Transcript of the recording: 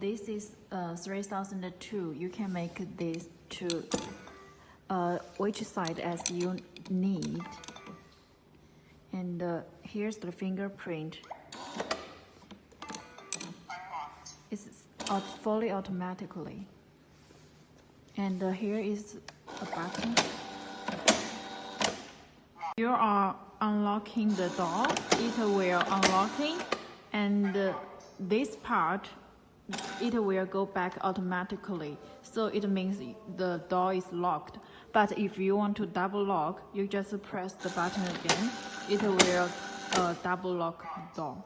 This is 3002. You can make this to which side as you need. And here's the fingerprint. It's fully automatically. And here is a button. You are unlocking the door, it will unlocking, and this part, it will go back automatically. So it means the door is locked. But if you want to double lock, you just press the button again. It will double lock the door.